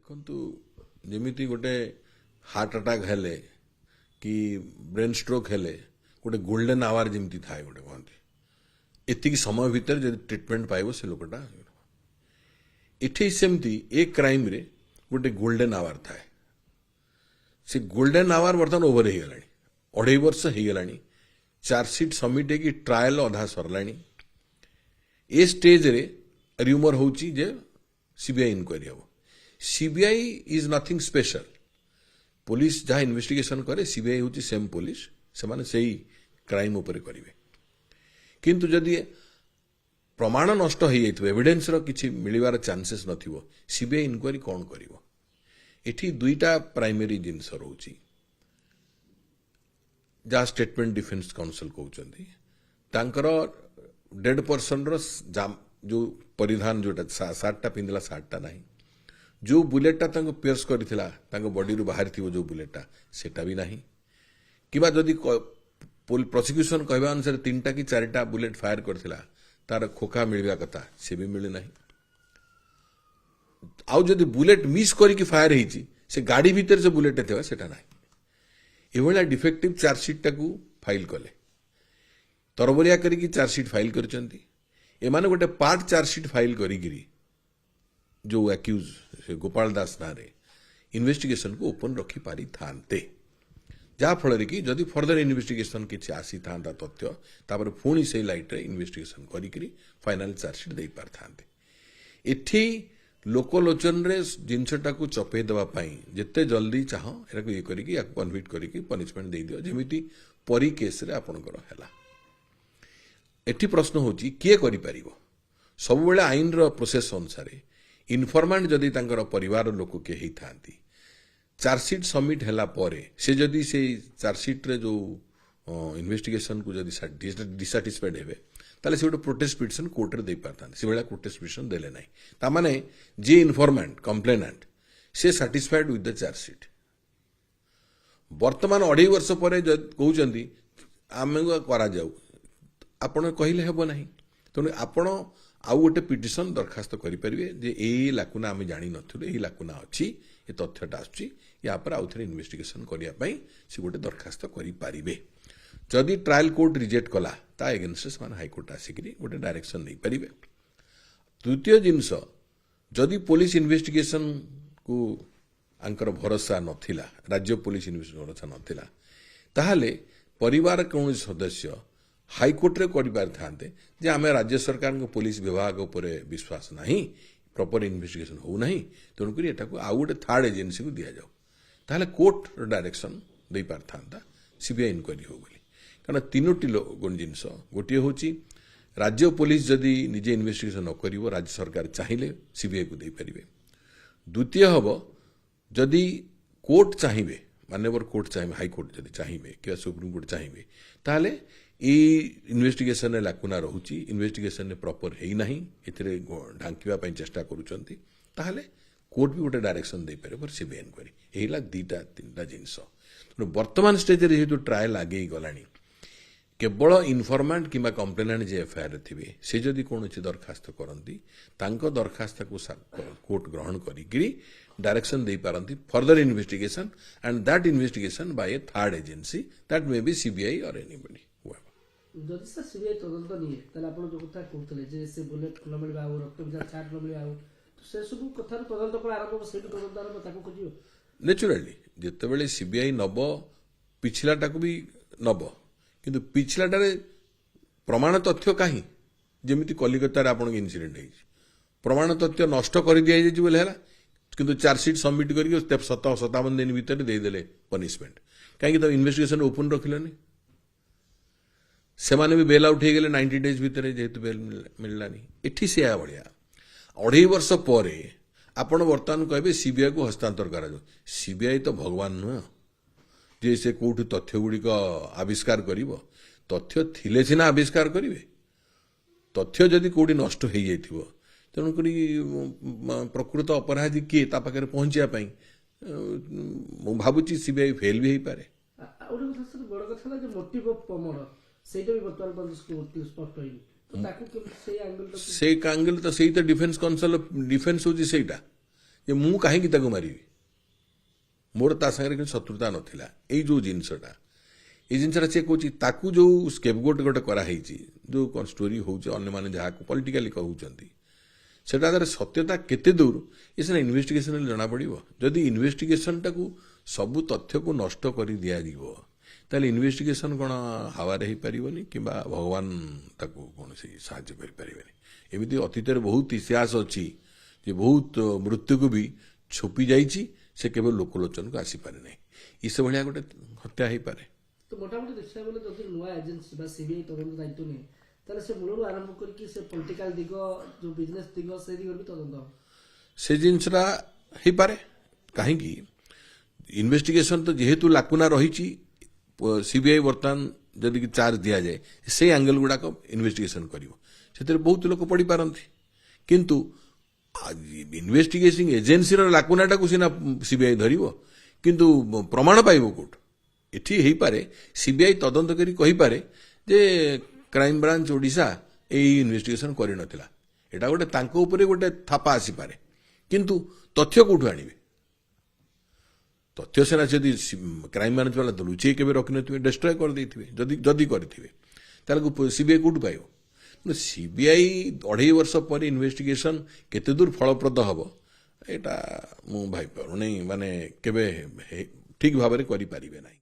ଦେଖନ୍ତୁ ଯେମିତି ଗୋଟେ ହାର୍ଟ ଆଟାକ୍ ହେଲେ କି ବ୍ରେନ୍ ଷ୍ଟ୍ରୋକ୍ ହେଲେ ଗୋଟେ ଗୋଲ୍ଡେନ୍ ଆୱାର ଯେମିତି ଥାଏ ଗୋଟେ କହନ୍ତି ଏତିକି ସମୟ ଭିତରେ ଯଦି ଟ୍ରିଟମେଣ୍ଟ ପାଇବ ସେ ଲୋକଟା ଏଠି ସେମିତି ଏ କ୍ରାଇମରେ ଗୋଟେ ଗୋଲ୍ଡେନ୍ ଆୱାର ଥାଏ ସେ ଗୋଲ୍ଡେନ୍ ଆୱାର ବର୍ତ୍ତମାନ ଓଭର ହେଇଗଲାଣି 2.5 ବର୍ଷ ହେଇଗଲାଣି ଚାର୍ଜସିଟ୍ ସବମିଟ୍ ହେଇକି ଟ୍ରାଏଲ୍ ଅଧା ସରିଲାଣି ଏ ଷ୍ଟେଜ୍ରେ ର୍ୟୁମର ହେଉଛି ଯେ सीबीआई इनक्वारी हम CBI is nothing special police जहाँ इन्वेस्टिगेशन करे सीबीआई हूँ सेम पुलिस से माने सही क्राइम उपर करेंगे किंतु जदि प्रमाण नष्ट हो जाइए एविडेंस किसी मिलवार चांसेस नथिबो सीबीआई इनक्वारी कौन करिवो एठी दुईटा प्राइमरी जिनस रोची जहाँ स्टेटमेंट डिफेन्स काउंसिल कहते डेड पर्सन जो परिधान जोटा सार्टा पिंधला सार्टा ना जो बुलेटा पियर्स करथिला बॉडी रु बाहर थी जो बुलेटा सेटा भी नहीं कि जदि प्रोसिक्यूशन कहवा अनुसार 3टा कि 4टा बुलेट फायर करथिला तार खोखा मिलवा कथा से भी मिले नहीं आउ जदि बुलेट मिस करके फायर होती से गाड़ी भीतर से बुलेट थे सेटा नहीं एभलिया डिफेक्टिव चार्जसीट टाकू फाइल कले तरबरिया करके चार्जसीट फाइल करचंती एमाने गोटे पार्ट चार्जसीट फाइल करी जो एक्यूज गोपाल दास ना इन्वेस्टिगेशन को ओपन रखी पारि थांते जहाँफल कि जदि फर्दर इन्वेस्टिगेशन किसी आसी था तथ्य तापर पुणी से लाइट रे इन्वेस्टिगेशन करी फाइनाल चार्जसीट दे पार थांते एठी लोकलोचन रे जिनसटा को चपे देवाई जिते जल्दी चाह ये करके कन्विक्ट करके पनिशमेंट दे दियो जेमिति परी केस रे आपणकर हैला एठी प्रश्न होची किए करि परिबो सब बेले आईन रो प्रोसेस अनुसार इनफॉर्मेंट जदि तांकर परिवार लोक के ही थांती चार्जसीट सबमिट हैला परे से जदि से चार्जसीट रे जो इन्वेस्टिगेशन को जदि डिसैटिस्फाइड हेबे ताले से गोटे प्रोटेस्ट पिटिशन कोर्ट रे दे पारता से बेला प्रोटेस्ट पिटिशन देले नाही ता माने जे इनफॉर्मेंट कंप्लेनेंट से सैटिस्फाइड विथ द चार्जसीट वर्तमान 2.5 वर्ष परे कहउचंदी आमे करा जाऊ आपण कहले हेबो नाही तेणु आपण आउ गोटे पिटिशन दरखास्त करेंगे जे यही लाकुना आम जानी नथिलु यही लाकुना अच्छी ये तथ्यटा आसुची या पर आउ थे इन्वेस्टिगेशन करने से गोटे दरखास्त करें जदि ट्रायल कोर्ट रिजेक्ट कला ता एगेन्स्ट से हाईकोर्ट आसिक गोटे डायरेक्शन नहीं पारे द्वितीय जिनस जदि पुलिस इन्वेस्टिगेशन को आंकर भरोसा नथिला राज्य पुलिस इन्वेस्टिगेशन भरोसा नथिला ताहाले परिवार कौन सदस्य हाईकोर्ट रे कर पारे जे आम राज्य सरकार को पुलिस विभाग उपर विश्वास नहीं प्रॉपर इन्वेस्टिगेशन हो नहीं तेणुक आउ गोटे थर्ड एजेंसी को दि जाऊ ताहले कोर्ट डायरेक्शन दे पारथा सीबीआई इनक्वारी हो बोली कारण 3टी जिनस गोटे हूँ राज्य पुलिस जदि निजे इन्वेस्टिगेशन न कर राज्य सरकार चाहिए सीबीआई को दे पारे द्वितीय हम जदि कोर्ट चाहिए मान्यवर कोर्ट चाहिए हाईकोर्ट जदि चाहिए कि सुप्रीमकोर्ट चाहिए ताहले इन्वेस्टिगेशन लाकुना रोची इन्वेस्टिगेशन प्रॉपर है ना ढांकिया चेष्टा करुँच कोर्ट भी गोटे डायरेक्शन दे पारे फॉर सीबीआई इनक्वारी यही 2-3टा जिनस वर्तमान स्टेज रे जेहेतु ट्रायल आगे गला केवल इनफॉर्मेंट किंबा कंप्लेनेंट जे एफआईआर थे से जदि कौन दरखास्त करती दरखास्त को कोर्ट ग्रहण करी डायरेक्शन दे पारती further investigation and that investigation by a third agency that may be CBI or anybody जदि सर सीबीआई तदंत निये ताले आपण जो कथा कहतले जे से बुलेट न मिलबा आ रक्त बिजा छाट न मिलबा तो से सब कथा तदंत पर आरंभ से तदंत आरंभ ताको खोजियो नेचुरली जेतेबेले सीबीआई नब पिछलाटा को भी नब किंतु पिछलाटारे प्रमाण तथ्य काहे जेमिति कलिकता रे आपण इन्सिडेंट है प्रमाण तथ्य नष्ट कर दिया जाय बोले हला किंतु चार्जसीट सबमिट करके 57 दिन भीतर दे देले पनिशमेंट काहे तो इन्वेस्टिगेशन ओपन रखिलानी से माने भी बेल आउट हो गए 90 डेज भितर जेहेतु बेल मिललानी एठी से भाया 2.5 वर्ष पर आपण बर्तमान कहे सीबीआई को हस्तांतर करा सीबीआई तो भगवान नुह जे से कौटू तथ्य गुड़िक आविष्कार कर तथ्य थिले सीना आविष्कार करेंगे तथ्य जदि कौटी नष्ट हो जाइथिबो तेणुक प्रकृत अपराधी किए पाखे पहुंचापी भावुची सीबीआई फेल भी हो पारे बड़ कथा मोटिव ऑफ मर्डर सेटा भी बर्तमान पर्यंत स्पष्ट होइनी तो ताकू से एंगल तो सही तो डिफेन्स काउंसिल डिफेन्स होची सेटा ଯେ ମୁଁ କାହିଁକି ତାକୁ ମାରିବି, ମୋର ତା ସାଙ୍ଗରେ କିଛି ଶତ୍ରୁତା ନଥିଲା। ଏଇ ଯେଉଁ ଜିନିଷଟା ଏଇ ଜିନିଷଟା ସିଏ କହୁଛି, ତାକୁ ଯେଉଁ ସ୍କେପଗୋଟ୍ ଗୋଟେ କରାହେଇଛି, ଯେଉଁ କ'ଣ ଷ୍ଟୋରି ହେଉଛି, ଅନ୍ୟମାନେ ଯାହାକୁ ପଲିଟିକାଲି କହୁଛନ୍ତି, ସେଟା ତାର ସତ୍ୟତା କେତେ ଦୂର ଏ ସିନା ଇନଭେଷ୍ଟିଗେସନରେ ଜଣାପଡ଼ିବ। ଯଦି ଇନଭେଷ୍ଟିଗେସନଟାକୁ ସବୁ ତଥ୍ୟକୁ ନଷ୍ଟ କରି ଦିଆଯିବ, ତାହେଲେ ଇନଭେଷ୍ଟିଗେସନ କ'ଣ ହାୱାରେ ହେଇପାରିବନି, କିମ୍ବା ଭଗବାନ ତାକୁ କୌଣସି ସାହାଯ୍ୟ କରିପାରିବେନି। ଏମିତି ଅତୀତରେ ବହୁତ ଇତିହାସ ଅଛି ଯେ ବହୁତ ମୃତ୍ୟୁକୁ ବି ଛୁପି ଯାଇଛି, ସେ କେବେ ଲୋକଲୋଚନକୁ ଆସିପାରେ ନାହିଁ। ଏସଭଳିଆ ଗୋଟେ ହତ୍ୟା ହେଇପାରେ। ତ ମୋଟାମୋଟି ଦେଖିବାକୁ ଗଲେ ଯଦି ନୂଆ ଏଜେନ୍ସି ବା ସିବିଆଇ ତଦନ୍ତ ଦାୟିତ୍ୱ ନିଏ, ତାହେଲେ ସେ ମୂଳରୁ ଆରମ୍ଭ କରିକି ସେ ପଲିଟିକାଲ ଦିଗ, ଯୋଉ ବିଜନେସ ଦିଗ, ସେ ଦିଗରେ ବି ତଦନ୍ତ ହେବ। ସେ ଜିନିଷଟା ହେଇପାରେ। କାହିଁକି, ଇନଭେଷ୍ଟିଗେସନ ତ ଯେହେତୁ ଲାକୁନା ରହିଛି, ସିବିଆଇ ବର୍ତ୍ତମାନ ଯଦି ଚାର୍ଜ ଦିଆଯାଏ, ସେଇ ଆଙ୍ଗେଲ ଗୁଡ଼ାକ ଇନଭେଷ୍ଟିଗେସନ କରିବ। ସେଥିରେ ବହୁତ ଲୋକ ପଡ଼ିପାରନ୍ତି, କିନ୍ତୁ ଇନଭେଷ୍ଟିଗେଟିଂ ଏଜେନ୍ସିର ଲାକୁନାଟାକୁ ସିନା ସିବିଆଇ ଧରିବ, କିନ୍ତୁ ପ୍ରମାଣ ପାଇବ କୋଉଠୁ? ଏଠି ହେଇପାରେ ସିବିଆଇ ତଦନ୍ତ କରି କହିପାରେ ଯେ କ୍ରାଇମବ୍ରାଞ୍ଚ ଓଡ଼ିଶା ଏଇ ଇନଭେଷ୍ଟିଗେସନ କରିନଥିଲା। ଏଟା ଗୋଟେ ତାଙ୍କ ଉପରେ ଗୋଟେ ଥାପା ଆସିପାରେ, କିନ୍ତୁ ତଥ୍ୟ କୋଉଠୁ ଆଣିବେ? ତଥ୍ୟ ସିନା ଯଦି କ୍ରାଇମବ୍ରାଞ୍ଚ ବାଲା ଲୁଚେଇ କେବେ ରଖିନଥିବେ, ଡେଷ୍ଟ୍ରୟ କରିଦେଇଥିବେ, ଯଦି କରିଥିବେ, ତାହେଲେ ସିବିଆଇ କୋଉଠୁ ପାଇବ? ସିବିଆଇ 2.5 ବର୍ଷ ପରେ ଇନଭେଷ୍ଟିଗେସନ କେତେ ଦୂର ଫଳପ୍ରଦ ହେବ, ଏଇଟା ମୁଁ ଭାବିପାରୁନି, ମାନେ କେବେ ଠିକ୍ ଭାବରେ କରିପାରିବେ ନାହିଁ।